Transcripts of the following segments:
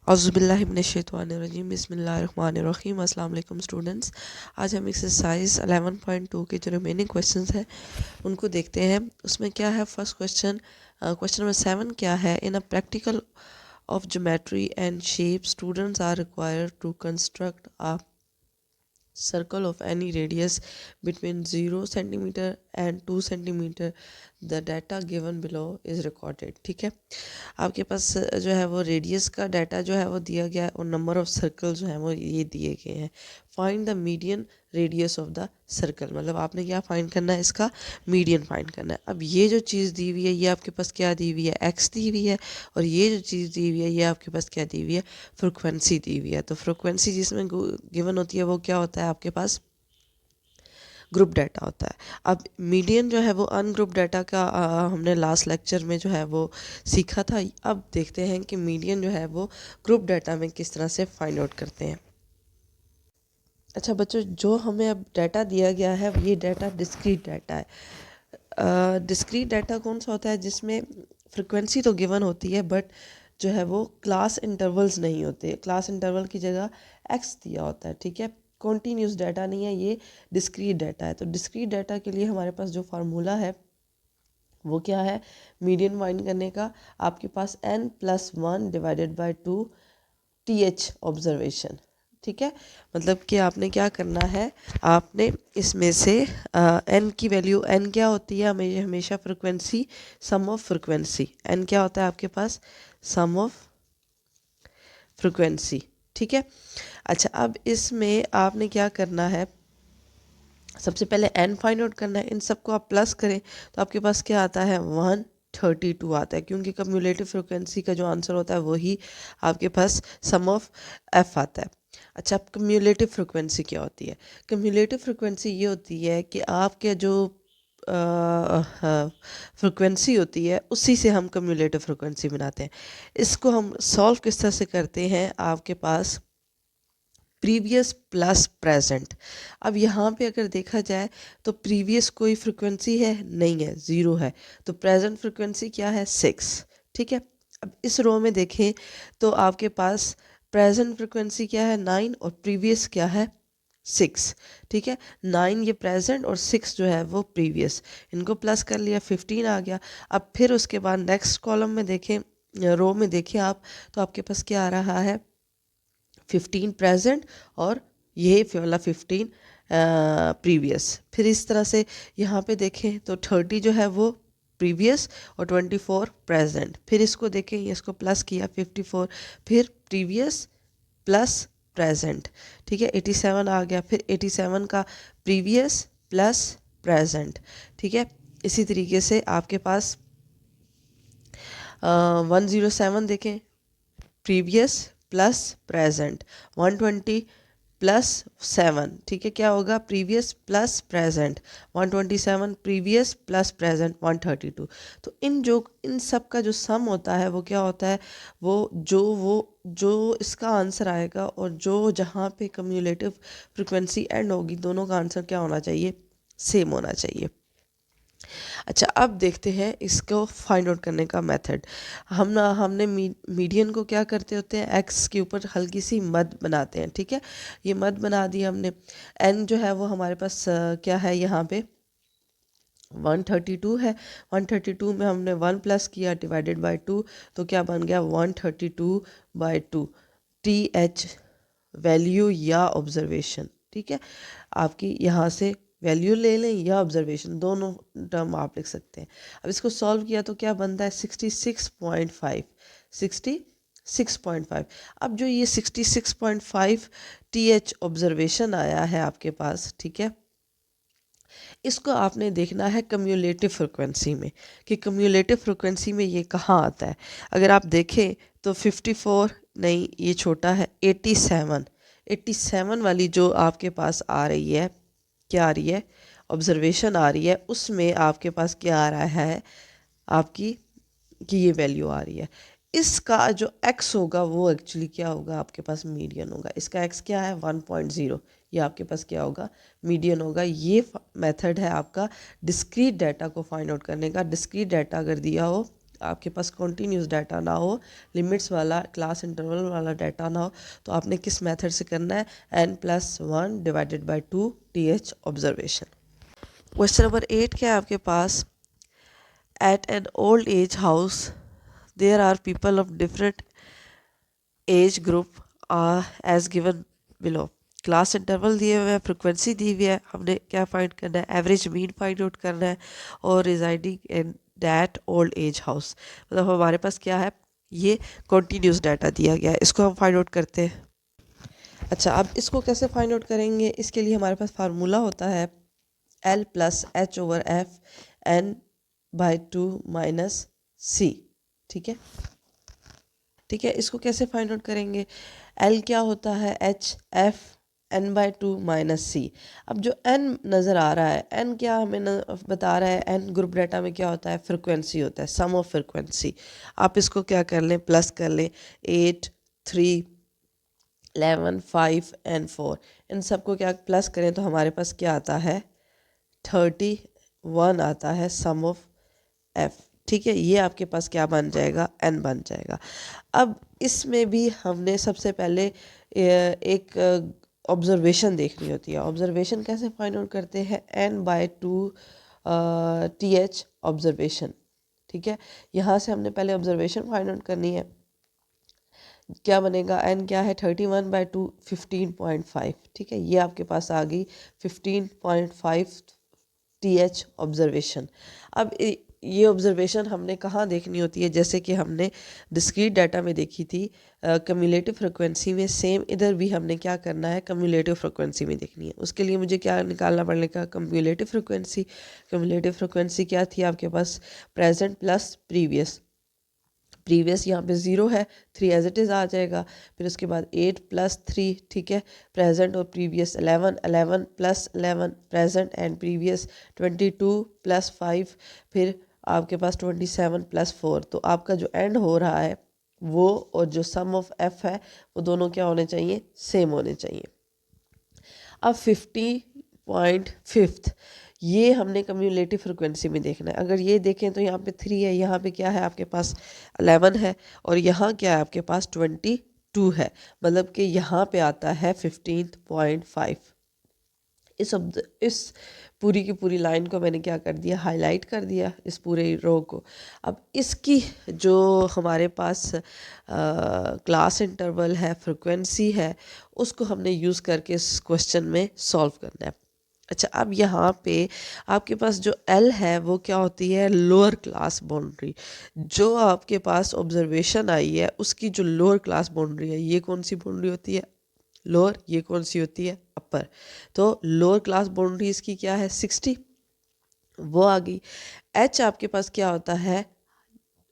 औज़ुबिल्लाहिमिनश्शैतानिर्रजीम बिस्मिल्लाहिर्रहमानिर्रहीम। अस्सलाम वालेकुम स्टूडेंट्स। आज हम एक्सरसाइज 11.2 के जो रिमेनिंग क्वेश्चंस हैं उनको देखते हैं। उसमें क्या है, फर्स्ट क्वेश्चन क्वेश्चन नंबर 7 क्या है, in a practical of geometry and shape, students are required to construct a circle of any radius between 0 centimeter and 2 centimeter. The data given below is recorded. ठीक है, आपके पास जो है वो radius का data जो है वो दिया गया है और नंबर ऑफ सर्कल जो है वो ये दिए गए हैं। Find the median radius of the circle, मतलब आपने क्या फाइंड करना है, इसका मीडियन फाइंड करना है। अब ये जो चीज़ दी हुई है ये आपके पास क्या दी हुई है, एक्स दी हुई है, और ये जो चीज़ दी हुई है ये आपके पास क्या दी हुई है, फ्रिक्वेंसी दी हुई है। तो फ्रिक्वेंसी जिसमें गिवन होती है वो क्या होता है आपके पास, ग्रुप डाटा होता है। अब मीडियन जो है वो अनग्रुप डाटा का हमने लास्ट लेक्चर में जो है वो सीखा था। अब देखते हैं कि मीडियन जो है वो ग्रुप डाटा में किस तरह से फाइंड आउट करते हैं। अच्छा बच्चों, जो हमें अब डाटा दिया गया है ये डाटा डिस्क्रीट डाटा है। डिस्क्रीट डाटा कौन सा होता है, जिसमें फ्रिक्वेंसी तो गिवन होती है बट जो है वो क्लास इंटरवल्स नहीं होते। क्लास इंटरवल की जगह एक्स दिया होता है। ठीक है, कॉन्टीन्यूस डाटा नहीं है, ये डिस्क्रीट डाटा है। तो डिस्क्रीट डाटा के लिए हमारे पास जो फार्मूला है वो क्या है, मीडियन फाइंड करने का, आपके पास n+1 divided by 2 TH observation. ठीक है, मतलब कि आपने क्या करना है, आपने इसमें से n की वैल्यू, n क्या होती है, हमेशा frequency, sum of frequency, n क्या होता है आपके पास, सम ऑफ फ्रिक्वेंसी। ठीक है, अच्छा अब इसमें आपने क्या करना है, सबसे पहले n फाइंड आउट करना है। इन सबको आप प्लस करें तो आपके पास क्या आता है, 132 आता है, क्योंकि कम्युलेटिव फ्रिक्वेंसी का जो आंसर होता है वही आपके पास सम ऑफ f आता है। अच्छा, अब कम्युलेटिव फ्रिक्वेंसी क्या होती है, कम्युलेटिव फ्रिक्वेंसी ये होती है कि आपके जो फ्रिक्वेंसी होती है उसी से हम कम्युलेटिव फ्रिक्वेंसी बनाते हैं। इसको हम सॉल्व किस तरह से करते हैं, आपके पास प्रीवियस प्लस प्रेजेंट। अब यहाँ पे अगर देखा जाए तो प्रीवियस कोई फ्रिक्वेंसी है नहीं है, ज़ीरो है, तो प्रेजेंट फ्रिक्वेंसी क्या है, 6। ठीक है, अब इस रो में देखें तो आपके पास प्रेजेंट फ्रिक्वेंसी क्या है, 9, और प्रीवियस क्या है, 6। ठीक है, 9 ये प्रेजेंट और 6 जो है वो प्रीवियस, इनको प्लस कर लिया, 15 आ गया। अब फिर उसके बाद नेक्स्ट कॉलम में देखें, रो में देखें आप, तो आपके पास क्या आ रहा है, 15 प्रेजेंट और ये वाला 15 प्रीवियस। फिर इस तरह से यहाँ पे देखें तो 30 जो है वो प्रीवियस और 24 प्रेजेंट। फिर इसको देखें, इसको प्लस किया 54, फिर प्रीवियस प्लस प्रेजेंट। ठीक है, 87 आ गया, फिर 87 का प्रीवियस प्लस प्रेजेंट। ठीक है, इसी तरीके से आपके पास 107 देखें, प्रीवियस प्लस प्रेजेंट, 120 प्लस 7। ठीक है, क्या होगा, previous plus present, 127 previous plus present 132। तो इन सब का जो सम होता है वो क्या होता है, वो जो इसका आंसर आएगा और जो जहाँ पे कम्युलेटिव फ्रिक्वेंसी एंड होगी, दोनों का आंसर क्या होना चाहिए, सेम होना चाहिए। अच्छा, अब देखते हैं इसको फाइंड आउट करने का मेथड। हमने मीडियन को क्या करते होते हैं, एक्स के ऊपर हल्की सी मद बनाते हैं। ठीक है, ये मद बना दी हमने। एन जो है वो हमारे पास क्या है, यहाँ पे 132 है। 132 में हमने 1 प्लस किया डिवाइडेड बाय 2, तो क्या बन गया, 132/2 TH वैल्यू या ऑब्जर्वेशन। ठीक है, आपकी यहाँ से वैल्यू ले लें या ऑब्जर्वेशन, दोनों टर्म आप लिख सकते हैं। अब इसको सॉल्व किया तो क्या बनता है, 66.5, 66.5। अब जो ये 66.5 TH ऑब्जर्वेशन आया है आपके पास, ठीक है, इसको आपने देखना है कम्युलेटिव फ्रिक्वेंसी में, कि कम्युलेटिव फ्रिक्वेंसी में ये कहाँ आता है। अगर आप देखें तो 54 नहीं, ये छोटा है, 87 वाली जो आपके पास आ रही है, क्या आ रही है, ऑब्जर्वेशन आ रही है, उसमें आपके पास क्या आ रहा है, आपकी कि ये वैल्यू आ रही है। इसका जो x होगा वो एक्चुअली क्या होगा, आपके पास मीडियन होगा। इसका x क्या है, 1.0, ये आपके पास क्या होगा, मीडियन होगा। ये मेथड है आपका डिस्क्रीट डाटा को फाइंड आउट करने का। डिस्क्रीट डाटा अगर दिया हो आपके पास कॉन्टीन्यूस डाटा ना हो, लिमिट्स वाला क्लास इंटरवल वाला डाटा ना हो, तो आपने किस मेथड से करना है, n+1 divided by 2 th observation. Question number 8 क्या है आपके पास, at an old age house there are people of different age group as given below. Class interval दिए हुए हैं, फ्रिक्वेंसी दी हुई है, हमने क्या फाइंड करना है, एवरेज मीन फाइंड आउट करना है, और residing in that old age house, मतलब हमारे पास क्या है, ये कॉन्टीन्यूस डाटा दिया गया है, इसको हम फाइंड आउट करते हैं। अच्छा, अब इसको कैसे फाइंड आउट करेंगे, इसके लिए हमारे पास फार्मूला होता है L+H/F(n/2 - C), ठीक है। ठीक है, इसको कैसे फाइंड आउट करेंगे, L क्या होता है, H(F(n/2 - C)। अब जो n नज़र आ रहा है, n क्या हमें बता रहा है, n ग्रुप डाटा में क्या होता है, फ्रिक्वेंसी होता है, सम ऑफ फ्रिक्वेंसी। आप इसको क्या कर लें, प्लस कर लें, 8, 3, 11, 5 एंड 4, इन सबको क्या प्लस करें तो हमारे पास क्या आता है, 31 आता है सम ऑफ f। ठीक है, ये आपके पास क्या बन जाएगा, n बन जाएगा। अब इसमें भी हमने सबसे पहले एक ऑब्जर्वेशन देखनी होती है। ऑब्जर्वेशन कैसे फाइंड आउट करते हैं, n/2 th ऑब्जर्वेशन। ठीक है, यहाँ से हमने पहले ऑब्जर्वेशन फाइंड आउट करनी है, क्या बनेगा, n क्या है, 31/2 15.5। ठीक है, ये आपके पास आ गई 15.5 th ऑब्जर्वेशन। अब ये ऑब्जर्वेशन हमने कहाँ देखनी होती है, जैसे कि हमने डिस्क्रीट डाटा में देखी थी, कम्युलेटिव फ्रिक्वेंसी में, सेम इधर भी हमने क्या करना है, कम्युलेटिव फ्रिक्वेंसी में देखनी है। उसके लिए मुझे क्या निकालना पड़ेगा, कम्युलेटिव फ्रिक्वेंसी। कम्युलेटिव फ्रिक्वेंसी क्या थी आपके पास, प्रेजेंट प्लस प्रीवियस। प्रीवियस यहाँ पे 0 है, 3 एज इट इज़ आ जाएगा, फिर उसके बाद 8 + 3, ठीक है, प्रेजेंट और प्रीवियस 11, 11 + 11 प्रेजेंट एंड प्रीवियस, 22 + 5, फिर आपके पास 27 + 4। तो आपका जो एंड हो रहा है वो और जो सम ऑफ f है वो दोनों क्या होने चाहिए, सेम होने चाहिए। अब 50.5 ये हमने कम्युलेटिव फ्रिक्वेंसी में देखना है। अगर ये देखें तो यहाँ पे 3 है, यहाँ पे क्या है आपके पास 11 है, और यहाँ क्या है आपके पास 22 है, मतलब कि यहाँ पे आता है 15.5। इस पूरी की पूरी लाइन को मैंने क्या कर दिया, हाईलाइट कर दिया, इस पूरे रो को। अब इसकी जो हमारे पास क्लास इंटरवल है, फ्रिक्वेंसी है, उसको हमने यूज़ करके इस क्वेश्चन में सॉल्व करना है। अच्छा, अब यहाँ पे आपके पास जो L है वो क्या होती है, लोअर क्लास बाउंड्री। जो आपके पास ऑब्जर्वेशन आई है उसकी जो लोअर क्लास बाउंड्री है, ये कौन सी बाउंड्री होती है, लोअर, ये कौन सी होती है, अपर। तो लोअर क्लास बाउंड्री इसकी क्या है, 60, वो आ गई। H आपके पास क्या होता है,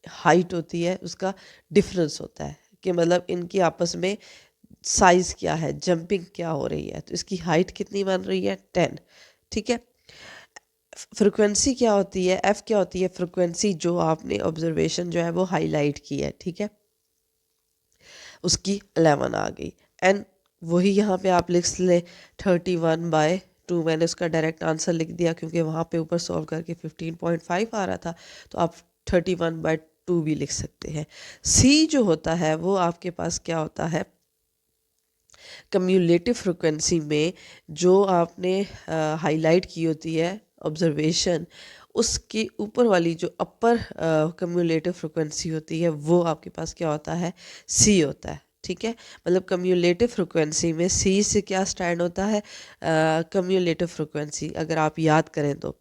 हाइट होती है, उसका डिफरेंस होता है कि मतलब इनकी आपस में साइज क्या है, जंपिंग क्या हो रही है, तो इसकी हाइट कितनी बन रही है, 10। ठीक है, फ्रिक्वेंसी क्या होती है, F क्या होती है, फ्रिक्वेंसी जो आपने ऑब्जर्वेशन जो है वो हाईलाइट की है, ठीक है, उसकी 11 आ गई। एंड वही यहाँ पे आप लिख लें 31/2, मैंने उसका डायरेक्ट आंसर लिख दिया क्योंकि वहाँ पे ऊपर सॉल्व करके 15.5 आ रहा था, तो आप 31/2 भी लिख सकते हैं। C जो होता है वो आपके पास क्या होता है, कम्युलेटिव फ्रिक्वेंसी में जो आपने हाईलाइट की होती है ऑब्जर्वेशन, उसके ऊपर वाली जो अपर कम्युलेटिव फ्रिक्वेंसी होती है वो आपके पास क्या होता है, C होता है। ठीक है, मतलब कम्युलेटिव फ्रिक्वेंसी में C से क्या स्टैंड होता है, कम्युलेटिव फ्रिक्वेंसी, अगर आप याद करें तो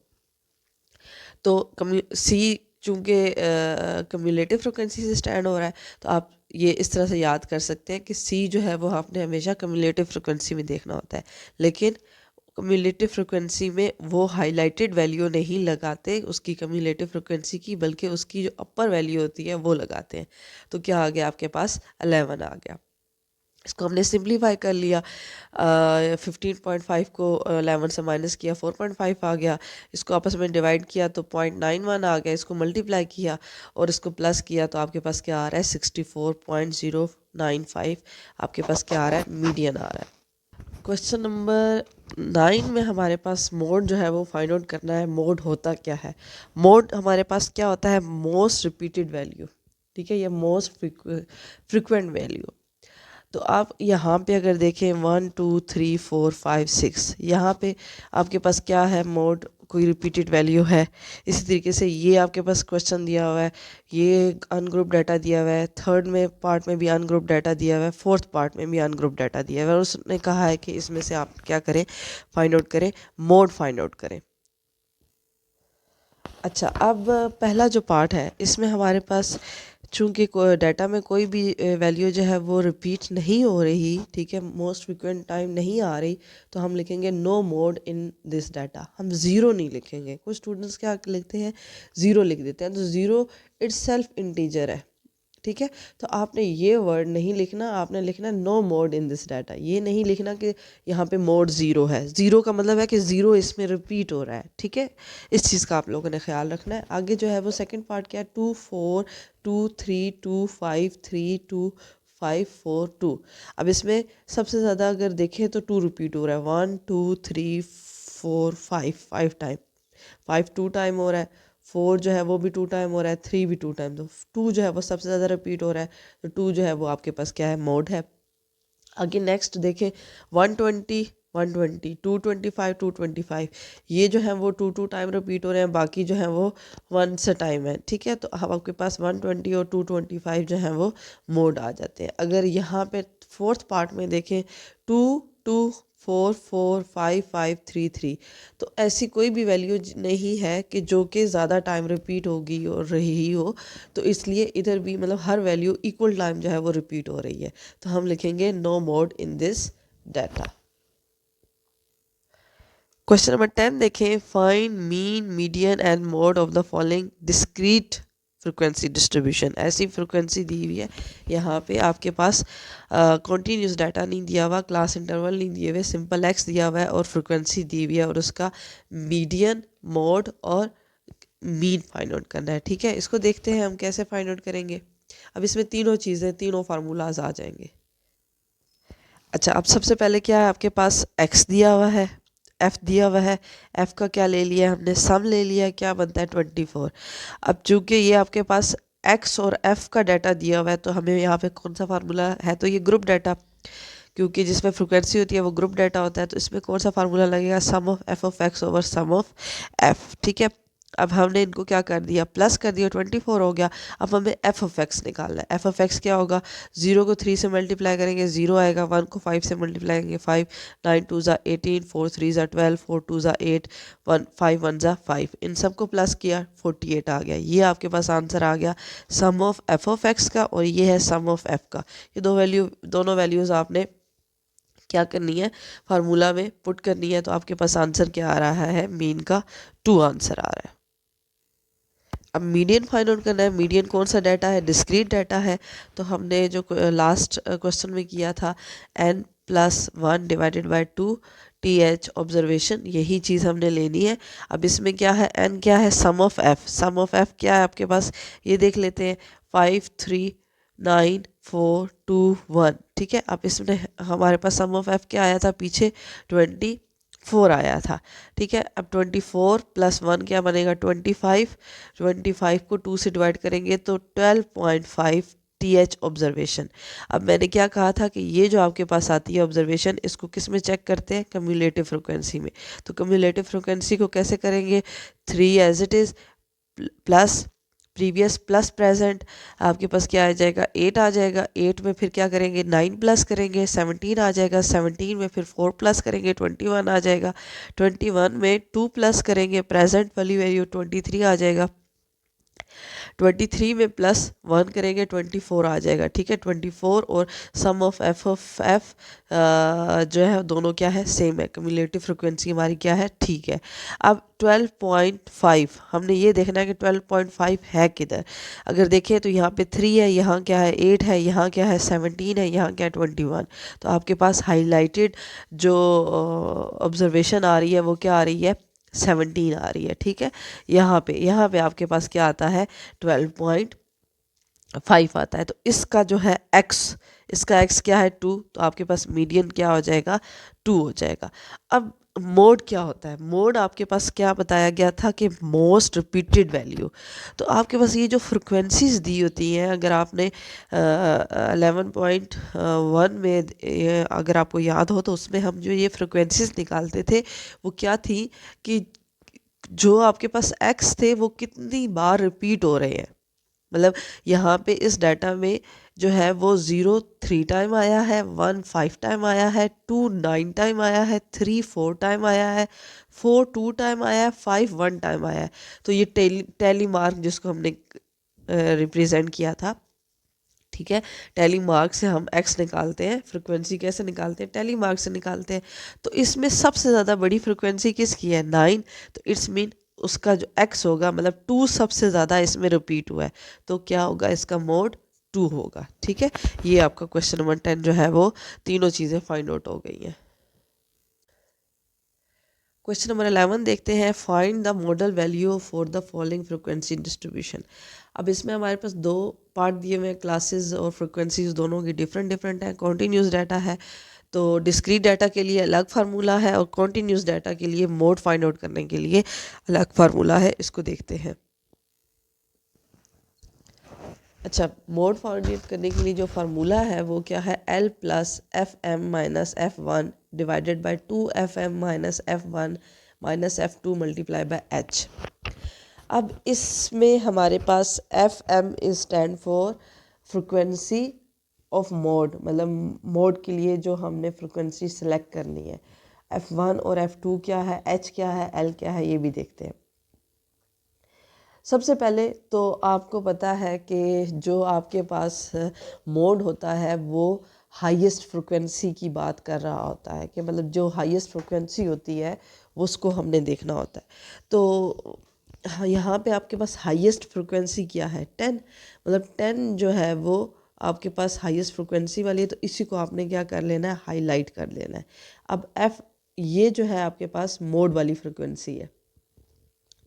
C चूँकि कम्युलेटिव फ्रिक्वेंसी से स्टैंड हो रहा है, तो आप ये इस तरह से याद कर सकते हैं कि C जो है वो आपने हमेशा कम्युलेटिव फ्रिक्वेंसी में देखना होता है, लेकिन कम्युलेटिव फ्रिक्वेंसी में वो हाईलाइटेड वैल्यू नहीं लगाते उसकी कम्युलेटिव फ्रिक्वेंसी की, बल्कि उसकी जो अपर वैल्यू होती है वो लगाते हैं। तो क्या आ गया आपके पास, 11 आ गया। इसको हमने सिंप्लीफाई कर लिया, 15.5 को 11 से माइनस किया, 4.5 आ गया। इसको आपस में डिवाइड किया तो 0.91 आ गया, इसको मल्टीप्लाई किया और इसको प्लस किया तो आपके पास क्या आ रहा है, 64.095 आपके पास क्या आ रहा है, मीडियन आ रहा है। क्वेश्चन नंबर 9 में हमारे पास मोड जो है वो फाइंड आउट करना है। मोड होता क्या है? मोड हमारे पास क्या होता है? मोस्ट रिपीटेड वैल्यू, ठीक है, या मोस्ट फ्रिक्वेंट वैल्यू। तो आप यहाँ पे अगर देखें 1 2 3 4 5 6, यहाँ पे आपके पास क्या है? मोड, कोई रिपीटेड वैल्यू है। इसी तरीके से ये आपके पास क्वेश्चन दिया हुआ है, ये अनग्रुप डाटा दिया हुआ है, थर्ड में पार्ट में भी अनग्रुप डाटा दिया हुआ है, फोर्थ पार्ट में भी अनग्रुप डाटा दिया हुआ है, और उसने कहा है कि इसमें से आप क्या करें? फाइंड आउट करें, मोड फाइंड आउट करें। अच्छा, अब पहला जो पार्ट है इसमें हमारे पास चूँकि डाटा में कोई भी वैल्यू जो है वो रिपीट नहीं हो रही, ठीक है, मोस्ट फ्रिक्वेंट टाइम नहीं आ रही, तो हम लिखेंगे no mode in this data. हम ज़ीरो नहीं लिखेंगे। कुछ स्टूडेंट्स क्या लिखते हैं? ज़ीरो लिख देते हैं। तो ज़ीरो इट्सेल्फ इंटीजर है, ठीक है। तो आपने ये वर्ड नहीं लिखना, आपने लिखना no mode in this data. ये नहीं लिखना कि यहाँ पे मोड ज़ीरो है। ज़ीरो का मतलब है कि ज़ीरो इसमें रिपीट हो रहा है, ठीक है। इस चीज़ का आप लोगों ने ख्याल रखना है। आगे जो है वो सेकंड पार्ट क्या है? 2 4 2 3 2 5 3 2 5 4 2। अब इसमें सबसे ज़्यादा अगर देखें तो 2 रिपीट हो रहा है। 1 2 3 4 5 टाइम, 5 2 टाइम हो रहा है, 4 जो है वो भी 2 टाइम हो रहा है, 3 भी 2 टाइम। तो 2 जो है वो सबसे ज़्यादा रिपीट हो रहा है, तो 2 जो है वो आपके पास क्या है? मोड है। आगे नेक्स्ट देखें 120 120 225 225, ये जो है वो 2 टाइम रिपीट हो रहे हैं, बाकी जो है वो 1 से टाइम है, ठीक है। तो अब आपके पास 120 और 225 जो है वो मोड आ जाते हैं। अगर यहाँ पे फोर्थ पार्ट में देखें 2 2 4 4 5 5 3 3, तो ऐसी कोई भी वैल्यू नहीं है कि जो कि ज़्यादा टाइम रिपीट होगी और रही हो, तो इसलिए इधर भी मतलब हर वैल्यू इक्वल टाइम जो है वो रिपीट हो रही है। तो हम लिखेंगे no mode in this data. Question number 10 देखें, find mean median and mode of the following discrete frequency distribution. ऐसी फ्रिक्वेंसी दी हुई है, यहाँ पे आपके पास कॉन्टीन्यूस डाटा नहीं दिया हुआ, क्लास इंटरवल नहीं दिए हुए, सिंपल एक्स दिया हुआ है और फ्रिक्वेंसी दी हुई है, और उसका मीडियन, मोड और मीन फाइंड आउट करना है, ठीक है। इसको देखते हैं हम कैसे फाइंड आउट करेंगे। अब इसमें तीनों चीज़ें, तीनों फार्मूलाज आ जाएंगे। अच्छा, अब सबसे पहले क्या है? आपके पास x दिया हुआ है, f दिया हुआ है, f का क्या ले लिया हमने? सम ले लिया, क्या बनता है? 24। अब चूंकि ये आपके पास x और f का डाटा दिया हुआ है, तो हमें यहाँ पे कौन सा फार्मूला है? तो ये ग्रुप डाटा, क्योंकि जिसमें फ्रिक्वेंसी होती है वो ग्रुप डाटा होता है, तो इसमें कौन सा फार्मूला लगेगा? Sum of f of x over sum of f, ठीक है। अब हमने इनको क्या कर दिया? प्लस कर दिया, 24 हो गया। अब हमें एफ ऑफ एक्स निकालना है। एफ ऑफ एक्स क्या होगा? 0 को 3 से मल्टीप्लाई करेंगे 0 आएगा, 1 को 5 से मल्टीप्लाई करेंगे 5, 9 2 ज़ा 18, 4 3 ज़ा 12, 4 2 ज़ा 8, 1 5 1 ज़ा 5। इन सबको प्लस किया, 48 आ गया। ये आपके पास आंसर आ गया सम ऑफ एफ ऑफ एक्स का, और ये है सम ऑफ एफ का। ये दोनों वैल्यूज़ आपने क्या करनी है? फार्मूला में पुट करनी है। तो आपके पास आंसर क्या आ रहा है? मीन का 2 आंसर आ रहा है। अब मीडियन फाइंड आउट करना है। मीडियन कौन सा डाटा है? डिस्क्रीट डाटा है। तो हमने जो लास्ट क्वेश्चन में किया था n+1 divided by 2 th observation, यही चीज़ हमने लेनी है। अब इसमें क्या है? n क्या है? Sum of f। Sum of f क्या है आपके पास? ये देख लेते हैं, 5 3 9 4 2 1, ठीक है। अब इसमें हमारे पास सम ऑफ f क्या आया था पीछे? 24 आया था, ठीक है। अब 24 + 1 क्या बनेगा? 25। 25 को 2 से डिवाइड करेंगे तो 12.5 th ऑब्जर्वेशन। अब मैंने क्या कहा था कि ये जो आपके पास आती है ऑब्जर्वेशन, इसको किस में चेक करते हैं? कम्युलेटिव फ्रिक्वेंसी में। तो कम्युलेटिव फ्रिक्वेंसी को कैसे करेंगे? 3 as it is plus previous plus present, आपके पास क्या आ जाएगा? 8 आ जाएगा। 8 में फिर क्या करेंगे? 9 प्लस करेंगे, 17 आ जाएगा। 17 में फिर 4 प्लस करेंगे, 21 आ जाएगा। 21 में 2 प्लस करेंगे, प्रेजेंट वाली वैल्यू 23 आ जाएगा। 23 में +1 करेंगे, 24 आ जाएगा, ठीक है। 24 और सम ऑफ f जो है दोनों क्या है? सेम है। कम्युलेटिव फ्रिक्वेंसी हमारी क्या है? ठीक है। अब 12.5 हमने ये देखना है कि 12.5 है किधर। अगर देखें तो यहाँ पे 3 है, यहाँ क्या है? 8 है, यहाँ क्या है? 17 है, यहाँ क्या है? 21। तो आपके पास हाईलाइटेड जो ऑब्जर्वेशन आ रही है वो क्या आ रही है? 17 आ रही है, ठीक है। यहाँ पे आपके पास क्या आता है? 12.5 आता है। तो इसका जो है x इसका x क्या है 2, तो आपके पास मीडियन क्या हो जाएगा 2 हो जाएगा। अब मोड क्या होता है, मोड आपके पास क्या बताया गया था कि मोस्ट रिपीटेड वैल्यू। तो आपके पास ये जो फ्रिक्वेंसीज दी होती हैं, अगर आपने 11.1 में अगर आपको याद हो तो उसमें हम जो ये फ्रिक्वेंसीज निकालते थे वो क्या थी कि जो आपके पास एक्स थे वो कितनी बार रिपीट हो रहे हैं। मतलब यहाँ पे इस डाटा में जो है वो 0 3 टाइम आया है, 1 5 टाइम आया है, 2 9 टाइम आया है, 3 4 टाइम आया है, 4 2 टाइम आया है, 5 1 टाइम आया है। तो ये टैली मार्क जिसको हमने रिप्रेजेंट किया था, ठीक है। टैली मार्क से हम एक्स निकालते हैं, फ्रिक्वेंसी कैसे निकालते हैं, टैली मार्क से निकालते हैं। तो इसमें सबसे ज़्यादा बड़ी फ्रिक्वेंसी किसकी है 9, तो इट्स मीन उसका जो एक्स होगा मतलब 2 सबसे ज़्यादा इसमें रिपीट हुआ है, तो क्या होगा इसका मोड 2 होगा, ठीक है। ये आपका क्वेश्चन नंबर 10 जो है वो तीनों चीज़ें फाइंड आउट हो गई हैं। क्वेश्चन नंबर 11 देखते हैं, find the model value for the following frequency distribution. अब इसमें हमारे पास दो पार्ट दिए हुए हैं, क्लासेस और फ्रिक्वेंसीज दोनों की डिफरेंट डिफरेंट है। कॉन्टीन्यूस डाटा है तो डिस्क्रीट डाटा के लिए अलग फार्मूला है और कॉन्टीन्यूस डाटा के लिए मोड फाइंड आउट करने के लिए अलग फार्मूला है। इसको देखते हैं। अच्छा, मोड फाइंड आउट करने के लिए जो फार्मूला है वो क्या है, L plus F M minus F one divided by 2 FM minus F one minus F two multiply by H. अब इसमें हमारे पास F M is stand for frequency of mode, मतलब मोड के लिए जो हमने फ्रिक्वेंसी सेलेक्ट करनी है। F1 और F2 क्या है, H क्या है, L क्या है, ये भी देखते हैं। सबसे पहले तो आपको पता है कि जो आपके पास मोड होता है वो हाईएस्ट फ्रिक्वेंसी की बात कर रहा होता है, कि मतलब जो हाईएस्ट फ्रिक्वेंसी होती है वो उसको हमने देखना होता है। तो यहाँ पे आपके पास हाईएस्ट फ्रिक्वेंसी क्या है 10, मतलब 10 जो है वो आपके पास हाईएस्ट फ्रिक्वेंसी वाली है, तो इसी को आपने क्या कर लेना है, हाईलाइट कर लेना है। अब एफ ये जो है आपके पास मोड वाली फ्रिक्वेंसी है,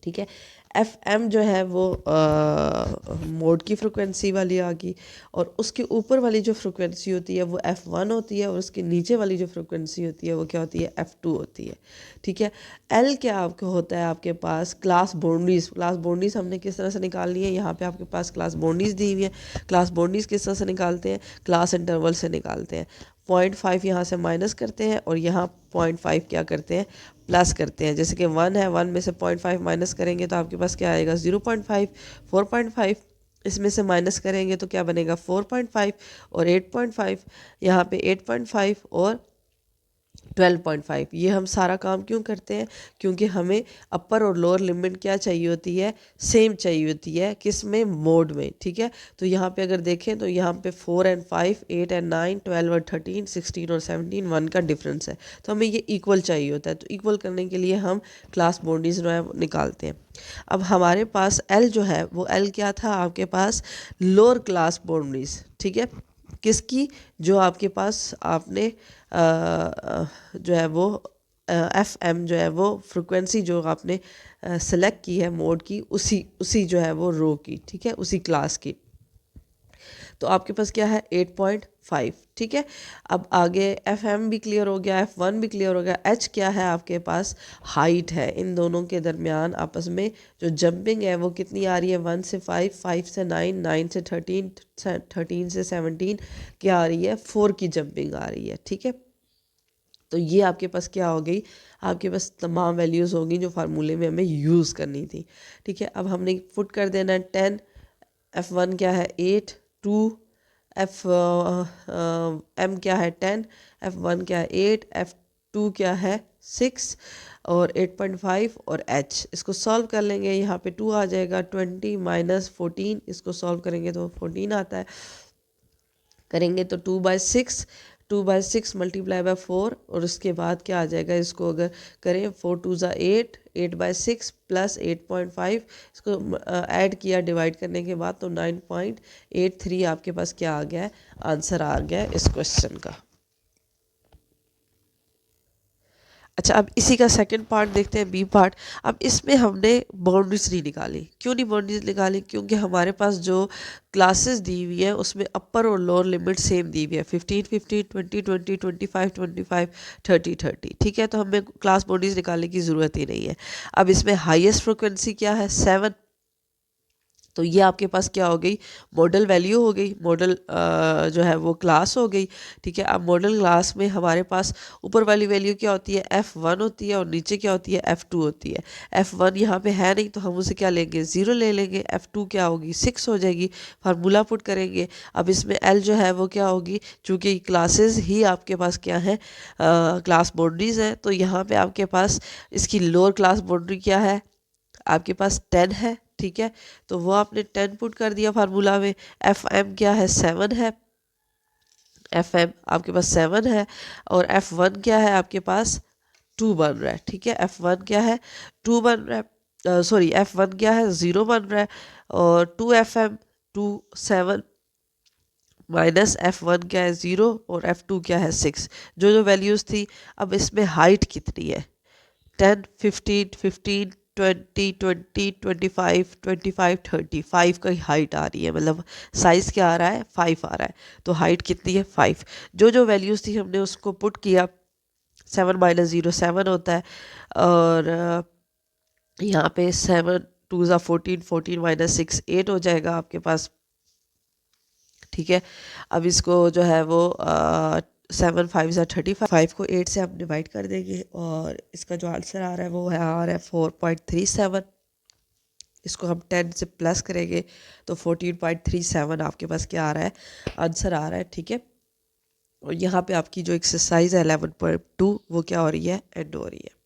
ठीक है। एफ एम जो है वो मोड की फ्रिक्वेंसी वाली आ गई, और उसके ऊपर वाली जो फ्रिक्वेंसी होती है वो एफ़ वन होती है, और उसके नीचे वाली जो फ्रिक्वेंसी होती है वो क्या होती है, एफ़ टू होती है, ठीक है। एल क्या आपको होता है, आपके पास क्लास बाउंड्रीज। क्लास बाउंड्रीज हमने किस तरह से निकालनी है, यहाँ पे आपके पास क्लास बाउंड्रीज दी हुई है। क्लास बाउंड्रीज किस तरह से निकालते हैं, क्लास इंटरवल से निकालते हैं। 0.5 यहाँ से माइनस करते हैं और यहाँ 0.5 क्या करते हैं, प्लस करते हैं। जैसे कि 1 है, 1 में से 0.5 माइनस करेंगे तो आपके पास क्या आएगा 0.5। 4.5 इसमें से माइनस करेंगे तो क्या बनेगा 4.5, और 8.5 यहाँ पे 8.5 और 12.5। ये हम सारा काम क्यों करते हैं, क्योंकि हमें अपर और लोअर लिमिट क्या चाहिए होती है, सेम चाहिए होती है, किस में, मोड में, ठीक है। तो यहाँ पे अगर देखें तो यहाँ पे 4 और 5, 8 और 9, 12 और 13, 16 और 17, 1 का डिफरेंस है, तो हमें ये इक्वल चाहिए होता है। तो इक्वल करने के लिए हम क्लास बाउंड्रीज जो है निकालते हैं। अब हमारे पास एल जो है वो एल क्या था, आपके पास लोअर क्लास बाउंड्रीज, ठीक है, किसकी, जो आपके पास आपने जो है वो एफ एम जो है वो फ्रिक्वेंसी जो आपने सेलेक्ट की है मोड की, उसी उसी जो है वो रो की, ठीक है, उसी क्लास की। तो आपके पास क्या है 8.5, ठीक है। अब आगे एफ एम भी क्लियर हो गया, एफ वन भी क्लियर हो गया। एच क्या है, आपके पास हाइट है। इन दोनों के दरमियान आपस में जो जंपिंग है वो कितनी आ रही है, 1 से 5, 5 से 9, 9 से 13, 13 से 17 क्या आ रही है, 4 की जंपिंग आ रही है, ठीक है। तो ये आपके पास क्या हो गई, आपके पास तमाम वैल्यूज़ होंगी जो फार्मूले में हमें यूज़ करनी थी, ठीक है। अब हमने पुट कर देना है 10, F1 क्या है 8, 2, एफ एम क्या है 10, F1 क्या है 8, F2 क्या है 6 और 8.5 और H। इसको सॉल्व कर लेंगे, यहाँ पे 2 आ जाएगा, 20 माइनस 14, इसको सॉल्व करेंगे तो 14 आता है, करेंगे तो 2/6, 2/6 मल्टीप्लाई बाय 4, और उसके बाद क्या आ जाएगा, इसको अगर करें 4 2 ज़ा 8, 8/6 प्लस 8.5, इसको ऐड किया डिवाइड करने के बाद तो 9.83 आपके पास क्या आ गया है, आंसर आ गया है इस क्वेश्चन का। अच्छा, अब इसी का सेकंड पार्ट देखते हैं, बी पार्ट। अब इसमें हमने बाउंड्रीज नहीं निकाली। क्यों नहीं बाउंड्रीज निकाली? क्योंकि हमारे पास जो क्लासेस दी हुई है उसमें अपर और लोअर लिमिट सेम दी हुई है, 15 15, 20 20, 25 25, 30 30। ठीक है, तो हमें क्लास बाउंड्रीज निकालने की ज़रूरत ही नहीं है। अब इसमें हाईएस्ट फ्रिक्वेंसी क्या है? 7। तो ये आपके पास क्या हो गई? मॉडल वैल्यू हो गई, मॉडल जो है वो क्लास हो गई। ठीक है, अब मॉडल क्लास में हमारे पास ऊपर वाली वैल्यू क्या होती है? F1 होती है, और नीचे क्या होती है? F2 होती है। F1 यहाँ पे है नहीं, तो हम उसे क्या लेंगे? 0 ले लेंगे। F2 क्या होगी? 6 हो जाएगी। फार्मूला पुट करेंगे। अब इसमें L जो है वो क्या होगी? चूँकि क्लासेस ही आपके पास क्या है? क्लास बाउंड्रीज हैं, तो यहाँ पे आपके पास इसकी लोअर क्लास बाउंड्री क्या है? आपके पास 10 है। ठीक है, तो वो आपने 10 पुट कर दिया फार्मूला में। एफ एम क्या है? 7 है। एफ एम आपके पास 7 है, और F1 क्या है? आपके पास 2 बन रहा है। ठीक है, F1 क्या है? 2 बन रहा है। सॉरी, F1 क्या है? 0 बन रहा है। और 2 FM 2 7 माइनस F1 क्या है? 0, और F2 क्या है? 6। जो जो वैल्यूज़ थी। अब इसमें हाइट कितनी है? 10 15 15 20 20 25 25 35 का हाइट आ रही है, मतलब साइज क्या आ रहा है? 5 आ रहा है। तो हाइट कितनी है? 5। जो जो वैल्यूज़ थी हमने उसको पुट किया। 7 माइनस 0 7 होता है, और यहाँ पे 7 2 ज़ा 14, 14 माइनस 6 8 हो जाएगा आपके पास। ठीक है, अब इसको जो है वो 7 5 ज़ा 35 को 8 से हम डिवाइड कर देंगे, और इसका जो आंसर आ रहा है वो है आ रहा है 4.37। इसको हम 10 से प्लस करेंगे तो 14.37 आपके पास क्या आ रहा है? आंसर आ रहा है। ठीक है, और यहाँ पे आपकी जो एक्सरसाइज है 11.2 वो क्या हो रही है? एंड हो रही है।